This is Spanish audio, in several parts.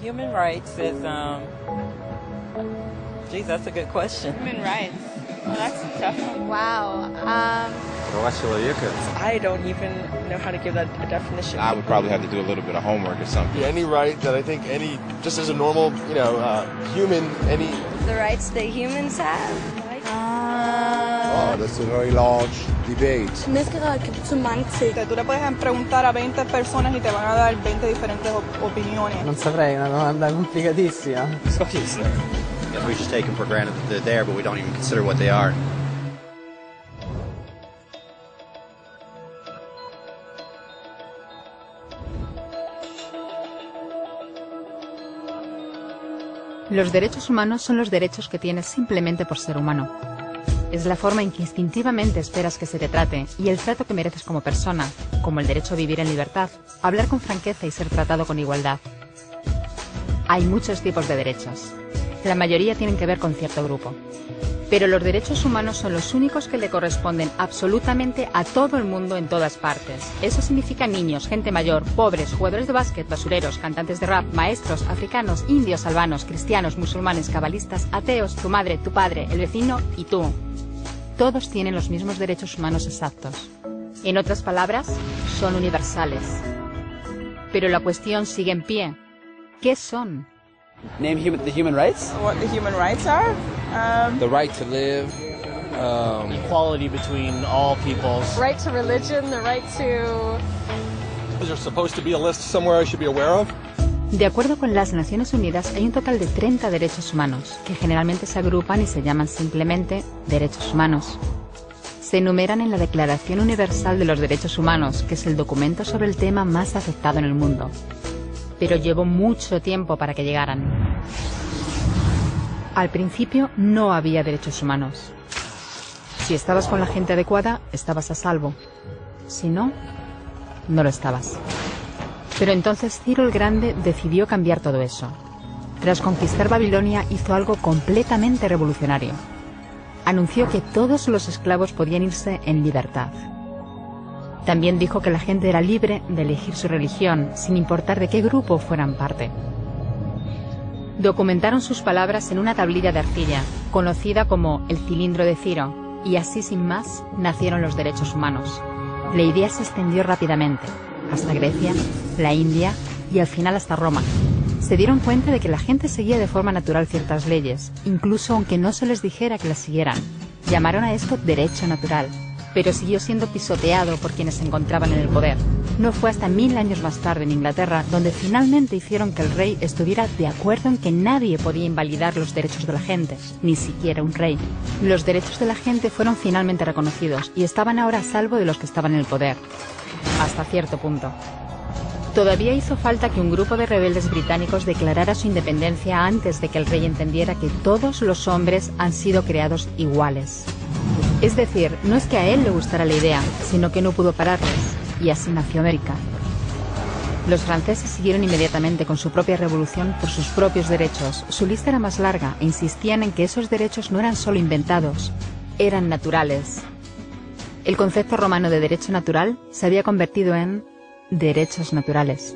Human rights is, geez, that's a good question. Human rights. Well, that's a tough one. Wow. I don't even know how to give that a definition. I would probably have to do a little bit of homework or something. Any right that I think just as a normal, human, any... The rights that humans have? Oh, that's a very large debate. Menneskerettigheder kan betyde mange ting. Tú le puedes preguntar a 20 personas y te van a dar 20 diferentes opiniones. Non saprei, una domanda complicatissima. We just take them for granted that they're there, but we don't even consider what they are. Los derechos humanos son los derechos que tienes simplemente por ser humano. Es la forma en que instintivamente esperas que se te trate y el trato que mereces como persona, como el derecho a vivir en libertad, hablar con franqueza y ser tratado con igualdad. Hay muchos tipos de derechos. La mayoría tienen que ver con cierto grupo. Pero los derechos humanos son los únicos que le corresponden absolutamente a todo el mundo en todas partes. Eso significa niños, gente mayor, pobres, jugadores de básquet, basureros, cantantes de rap, maestros, africanos, indios, albanos, cristianos, musulmanes, cabalistas, ateos, tu madre, tu padre, el vecino y tú. Todos tienen los mismos derechos humanos exactos. En otras palabras, son universales. Pero la cuestión sigue en pie. ¿Qué son? Name the human rights? What the human rights are? The right to live. Equality between all peoples. Right to religion, the right to... Is there supposed to be a list somewhere I should be aware of? De acuerdo con las Naciones Unidas, hay un total de 30 derechos humanos, que generalmente se agrupan y se llaman simplemente derechos humanos. Se enumeran en la Declaración Universal de los Derechos Humanos, que es el documento sobre el tema más aceptado en el mundo. Pero llevó mucho tiempo para que llegaran. Al principio no había derechos humanos. Si estabas con la gente adecuada, estabas a salvo. Si no, no lo estabas. Pero entonces Ciro el Grande decidió cambiar todo eso. Tras conquistar Babilonia hizo algo completamente revolucionario. Anunció que todos los esclavos podían irse en libertad. También dijo que la gente era libre de elegir su religión, sin importar de qué grupo fueran parte. Documentaron sus palabras en una tablilla de arcilla, conocida como el cilindro de Ciro, y así sin más nacieron los derechos humanos. La idea se extendió rápidamente, hasta Grecia, la India y al final hasta Roma. Se dieron cuenta de que la gente seguía de forma natural ciertas leyes, incluso aunque no se les dijera que las siguieran. Llamaron a esto derecho natural, pero siguió siendo pisoteado por quienes se encontraban en el poder. No fue hasta 1000 años más tarde en Inglaterra donde finalmente hicieron que el rey estuviera de acuerdo en que nadie podía invalidar los derechos de la gente, ni siquiera un rey. Los derechos de la gente fueron finalmente reconocidos y estaban ahora a salvo de los que estaban en el poder. Hasta cierto punto. Todavía hizo falta que un grupo de rebeldes británicos declarara su independencia antes de que el rey entendiera que todos los hombres han sido creados iguales. Es decir, no es que a él le gustara la idea, sino que no pudo pararles, y así nació América. Los franceses siguieron inmediatamente con su propia revolución por sus propios derechos. Su lista era más larga e insistían en que esos derechos no eran solo inventados, eran naturales. El concepto romano de derecho natural se había convertido en derechos naturales.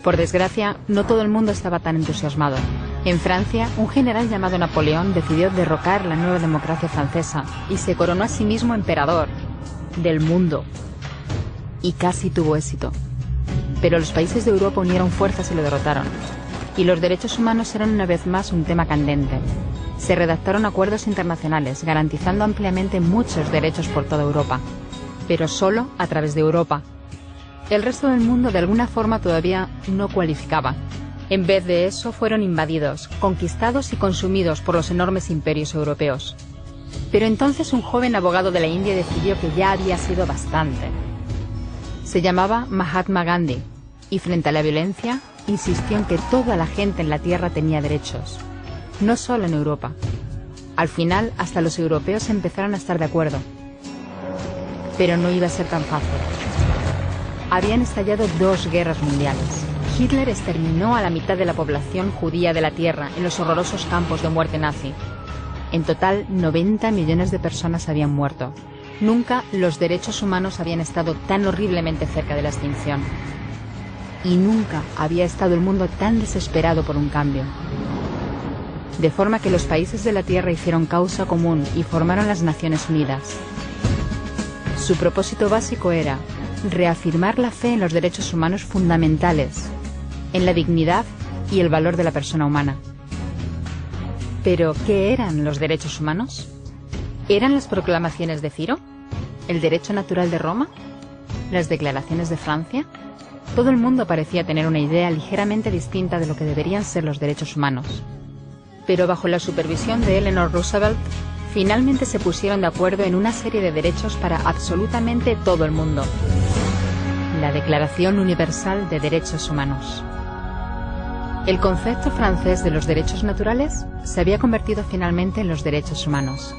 Por desgracia, no todo el mundo estaba tan entusiasmado. En Francia, un general llamado Napoleón decidió derrocar la nueva democracia francesa y se coronó a sí mismo emperador del mundo. Y casi tuvo éxito. Pero los países de Europa unieron fuerzas y lo derrotaron. Y los derechos humanos eran una vez más un tema candente. Se redactaron acuerdos internacionales garantizando ampliamente muchos derechos por toda Europa, pero solo a través de Europa. El resto del mundo de alguna forma todavía no cualificaba. En vez de eso fueron invadidos, conquistados y consumidos por los enormes imperios europeos. Pero entonces un joven abogado de la India decidió que ya había sido bastante. Se llamaba Mahatma Gandhi y frente a la violencia insistió en que toda la gente en la tierra tenía derechos, no solo en Europa. Al final hasta los europeos empezaron a estar de acuerdo. Pero no iba a ser tan fácil. Habían estallado 2 guerras mundiales. Hitler exterminó a la mitad de la población judía de la Tierra en los horrorosos campos de muerte nazi. En total, 90 millones de personas habían muerto. Nunca los derechos humanos habían estado tan horriblemente cerca de la extinción. y nunca había estado el mundo tan desesperado por un cambio. De forma que los países de la Tierra hicieron causa común y formaron las Naciones Unidas. Su propósito básico era reafirmar la fe en los derechos humanos fundamentales, en la dignidad y el valor de la persona humana. ¿Pero qué eran los derechos humanos? ¿Eran las proclamaciones de Ciro? ¿El derecho natural de Roma? ¿Las declaraciones de Francia? Todo el mundo parecía tener una idea ligeramente distinta de lo que deberían ser los derechos humanos. Pero bajo la supervisión de Eleanor Roosevelt, finalmente se pusieron de acuerdo en una serie de derechos para absolutamente todo el mundo. La Declaración Universal de Derechos Humanos. El concepto francés de los derechos naturales se había convertido finalmente en los derechos humanos.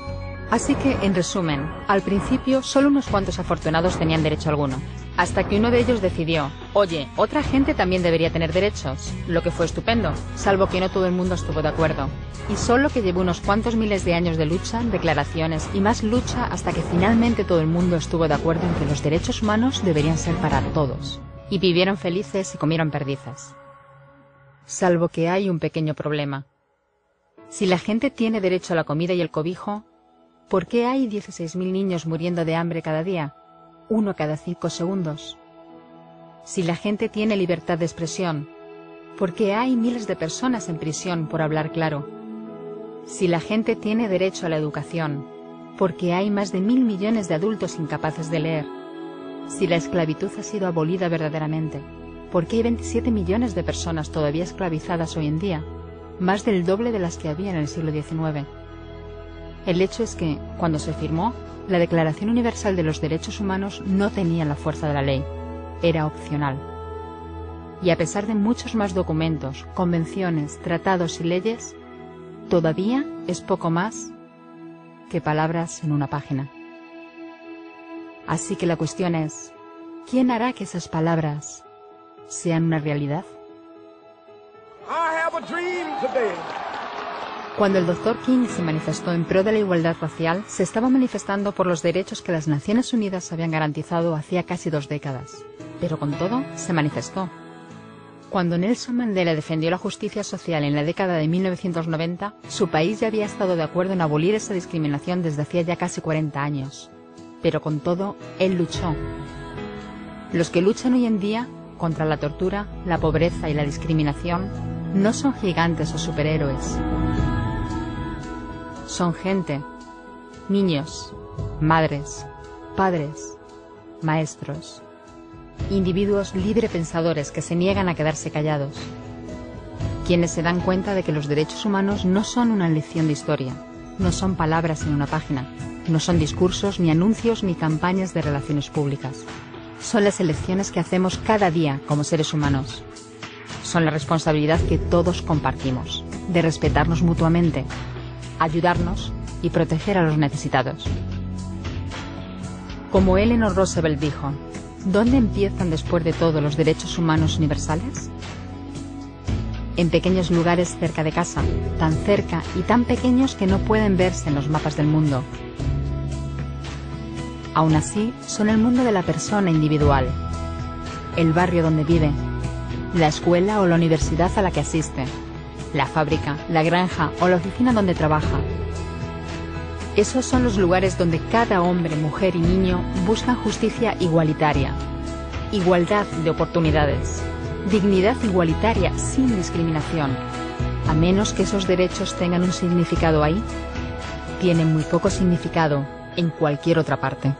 Así que, en resumen, al principio solo unos cuantos afortunados tenían derecho alguno, hasta que uno de ellos decidió, oye, otra gente también debería tener derechos, lo que fue estupendo, salvo que no todo el mundo estuvo de acuerdo. Y solo que llevó unos cuantos miles de años de lucha, declaraciones y más lucha hasta que finalmente todo el mundo estuvo de acuerdo en que los derechos humanos deberían ser para todos. Y vivieron felices y comieron perdices. Salvo que hay un pequeño problema. Si la gente tiene derecho a la comida y el cobijo, ¿por qué hay 16.000 niños muriendo de hambre cada día? 1 cada 5 segundos. Si la gente tiene libertad de expresión, ¿por qué hay miles de personas en prisión por hablar claro? Si la gente tiene derecho a la educación, ¿por qué hay más de 1.000 millones de adultos incapaces de leer? Si la esclavitud ha sido abolida verdaderamente, ¿por qué hay 27 millones de personas todavía esclavizadas hoy en día? Más del doble de las que había en el siglo XIX. El hecho es que, cuando se firmó, la Declaración Universal de los Derechos Humanos no tenía la fuerza de la ley. Era opcional. Y a pesar de muchos más documentos, convenciones, tratados y leyes, todavía es poco más que palabras en una página. Así que la cuestión es, ¿quién hará que esas palabras sean una realidad? Cuando el Dr. King se manifestó en pro de la igualdad racial, se estaba manifestando por los derechos que las Naciones Unidas habían garantizado hacía casi 2 décadas. Pero con todo, se manifestó. Cuando Nelson Mandela defendió la justicia social en la década de 1990, su país ya había estado de acuerdo en abolir esa discriminación desde hacía ya casi 40 años. Pero con todo, él luchó. Los que luchan hoy en día contra la tortura, la pobreza y la discriminación no son gigantes o superhéroes. Son gente, niños, madres, padres, maestros, individuos librepensadores que se niegan a quedarse callados, quienes se dan cuenta de que los derechos humanos no son una lección de historia, no son palabras en una página, no son discursos, ni anuncios, ni campañas de relaciones públicas. Son las elecciones que hacemos cada día como seres humanos. Son la responsabilidad que todos compartimos, de respetarnos mutuamente, ayudarnos y proteger a los necesitados. Como Eleanor Roosevelt dijo, ¿dónde empiezan después de todo los derechos humanos universales? En pequeños lugares cerca de casa, tan cerca y tan pequeños que no pueden verse en los mapas del mundo. Aún así, son el mundo de la persona individual, el barrio donde vive, la escuela o la universidad a la que asiste, la fábrica, la granja o la oficina donde trabaja. Esos son los lugares donde cada hombre, mujer y niño buscan justicia igualitaria, igualdad de oportunidades, dignidad igualitaria sin discriminación. A menos que esos derechos tengan un significado ahí, tienen muy poco significado en cualquier otra parte.